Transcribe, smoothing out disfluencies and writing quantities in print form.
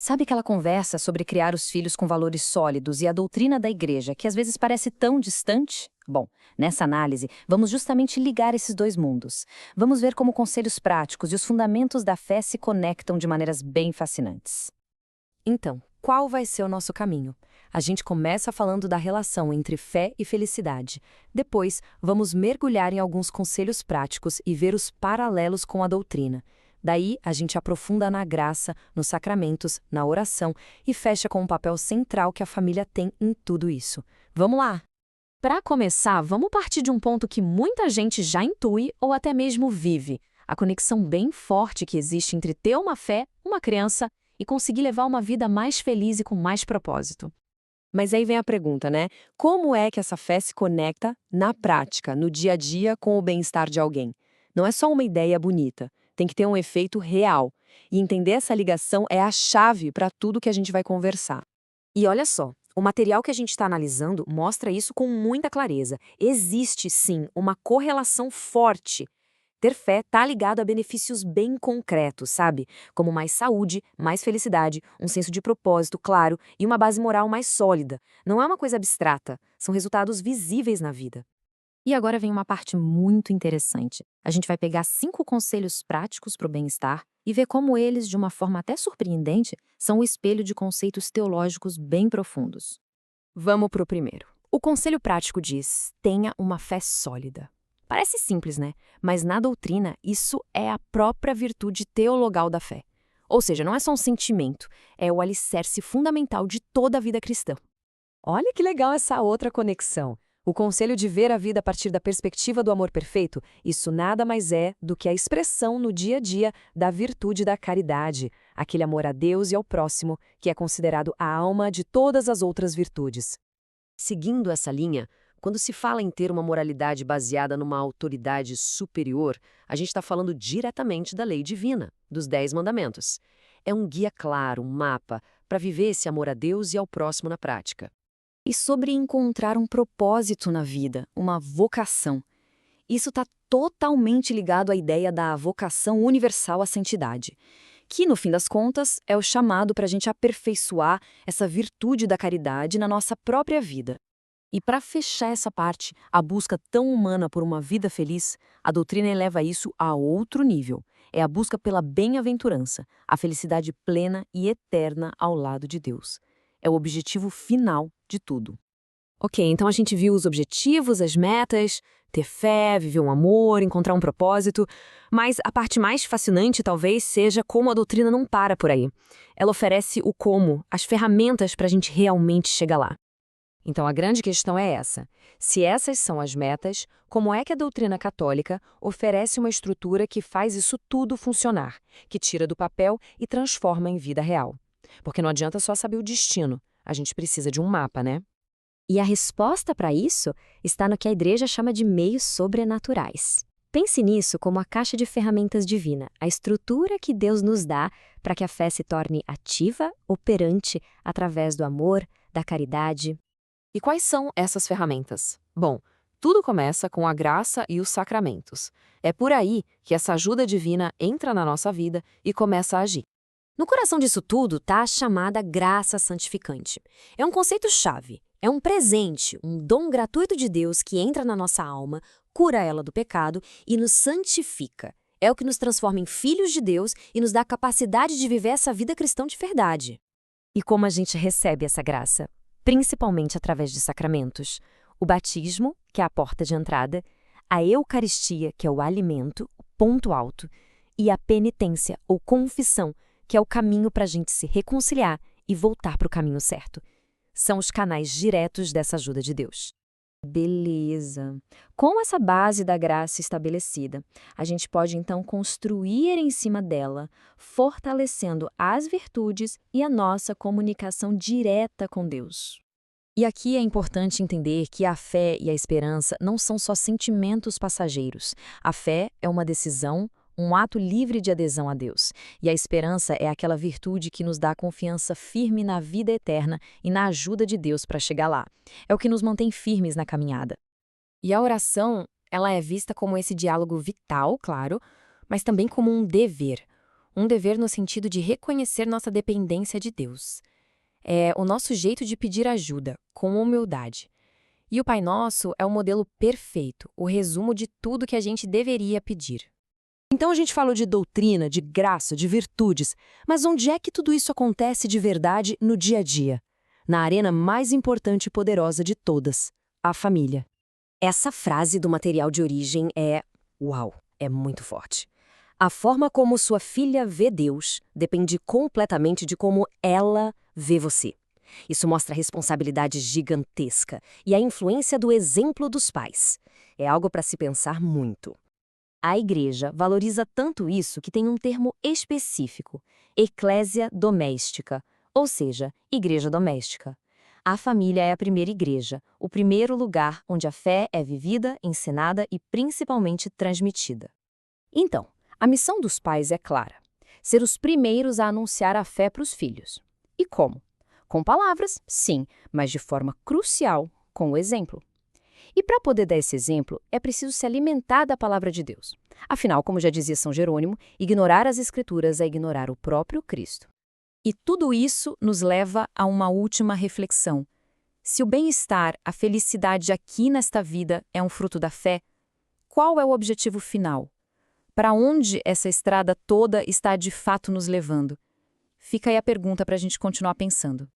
Sabe aquela conversa sobre criar os filhos com valores sólidos e a doutrina da igreja, que às vezes parece tão distante? Bom, nessa análise, vamos justamente ligar esses dois mundos. Vamos ver como conselhos práticos e os fundamentos da fé se conectam de maneiras bem fascinantes. Então, qual vai ser o nosso caminho? A gente começa falando da relação entre fé e felicidade. Depois, vamos mergulhar em alguns conselhos práticos e ver os paralelos com a doutrina. Daí, a gente aprofunda na graça, nos sacramentos, na oração e fecha com um papel central que a família tem em tudo isso. Vamos lá! Para começar, vamos partir de um ponto que muita gente já intui ou até mesmo vive: a conexão bem forte que existe entre ter uma fé, uma crença, e conseguir levar uma vida mais feliz e com mais propósito. Mas aí vem a pergunta, né? Como é que essa fé se conecta na prática, no dia a dia, com o bem-estar de alguém? Não é só uma ideia bonita, tem que ter um efeito real. E entender essa ligação é a chave para tudo que a gente vai conversar. E olha só, o material que a gente está analisando mostra isso com muita clareza. Existe, sim, uma correlação forte. Ter fé está ligado a benefícios bem concretos, sabe? Como mais saúde, mais felicidade, um senso de propósito claro e uma base moral mais sólida. Não é uma coisa abstrata, são resultados visíveis na vida. E agora vem uma parte muito interessante. A gente vai pegar 5 conselhos práticos para o bem-estar e ver como eles, de uma forma até surpreendente, são o espelho de conceitos teológicos bem profundos. Vamos para o primeiro. O conselho prático diz: tenha uma fé sólida. Parece simples, né? Mas na doutrina, isso é a própria virtude teologal da fé. Ou seja, não é só um sentimento, é o alicerce fundamental de toda a vida cristã. Olha que legal essa outra conexão. O conselho de ver a vida a partir da perspectiva do amor perfeito, isso nada mais é do que a expressão no dia a dia da virtude da caridade, aquele amor a Deus e ao próximo, que é considerado a alma de todas as outras virtudes. Seguindo essa linha, quando se fala em ter uma moralidade baseada numa autoridade superior, a gente está falando diretamente da lei divina, dos 10 mandamentos. É um guia claro, um mapa, para viver esse amor a Deus e ao próximo na prática. E sobre encontrar um propósito na vida, uma vocação. Isso está totalmente ligado à ideia da vocação universal à santidade, que, no fim das contas, é o chamado para a gente aperfeiçoar essa virtude da caridade na nossa própria vida. E para fechar essa parte, a busca tão humana por uma vida feliz, a doutrina eleva isso a outro nível. É a busca pela bem-aventurança, a felicidade plena e eterna ao lado de Deus. É o objetivo final de tudo. Ok, então a gente viu os objetivos, as metas, ter fé, viver um amor, encontrar um propósito, mas a parte mais fascinante talvez seja como a doutrina não para por aí. Ela oferece o como, as ferramentas para a gente realmente chegar lá. Então a grande questão é essa: se essas são as metas, como é que a doutrina católica oferece uma estrutura que faz isso tudo funcionar, que tira do papel e transforma em vida real? Porque não adianta só saber o destino, a gente precisa de um mapa, né? E a resposta para isso está no que a igreja chama de meios sobrenaturais. Pense nisso como a caixa de ferramentas divina, a estrutura que Deus nos dá para que a fé se torne ativa, operante, através do amor, da caridade. E quais são essas ferramentas? Bom, tudo começa com a graça e os sacramentos. É por aí que essa ajuda divina entra na nossa vida e começa a agir. No coração disso tudo está a chamada graça santificante. É um conceito-chave, é um presente, um dom gratuito de Deus que entra na nossa alma, cura ela do pecado e nos santifica. É o que nos transforma em filhos de Deus e nos dá a capacidade de viver essa vida cristã de verdade. E como a gente recebe essa graça? Principalmente através de sacramentos. O batismo, que é a porta de entrada, a Eucaristia, que é o alimento, o ponto alto, e a penitência, ou confissão, que é o caminho para a gente se reconciliar e voltar para o caminho certo. São os canais diretos dessa ajuda de Deus. Beleza. Com essa base da graça estabelecida, a gente pode então construir em cima dela, fortalecendo as virtudes e a nossa comunicação direta com Deus. E aqui é importante entender que a fé e a esperança não são só sentimentos passageiros. A fé é uma decisão, um ato livre de adesão a Deus. E a esperança é aquela virtude que nos dá confiança firme na vida eterna e na ajuda de Deus para chegar lá. É o que nos mantém firmes na caminhada. E a oração, ela é vista como esse diálogo vital, claro, mas também como um dever. Um dever no sentido de reconhecer nossa dependência de Deus. É o nosso jeito de pedir ajuda, com humildade. E o Pai Nosso é o modelo perfeito, o resumo de tudo que a gente deveria pedir. Então a gente falou de doutrina, de graça, de virtudes, mas onde é que tudo isso acontece de verdade no dia a dia? Na arena mais importante e poderosa de todas, a família. Essa frase do material de origem uau, é muito forte. A forma como sua filha vê Deus depende completamente de como ela vê você. Isso mostra a responsabilidade gigantesca e a influência do exemplo dos pais. É algo para se pensar muito. A Igreja valoriza tanto isso que tem um termo específico, eclésia doméstica, ou seja, igreja doméstica. A família é a primeira igreja, o primeiro lugar onde a fé é vivida, ensinada e principalmente transmitida. Então, a missão dos pais é clara: ser os primeiros a anunciar a fé para os filhos. E como? Com palavras, sim, mas de forma crucial, com o exemplo. E para poder dar esse exemplo, é preciso se alimentar da palavra de Deus. Afinal, como já dizia São Jerônimo, ignorar as Escrituras é ignorar o próprio Cristo. E tudo isso nos leva a uma última reflexão. Se o bem-estar, a felicidade aqui nesta vida é um fruto da fé, qual é o objetivo final? Para onde essa estrada toda está de fato nos levando? Fica aí a pergunta para a gente continuar pensando.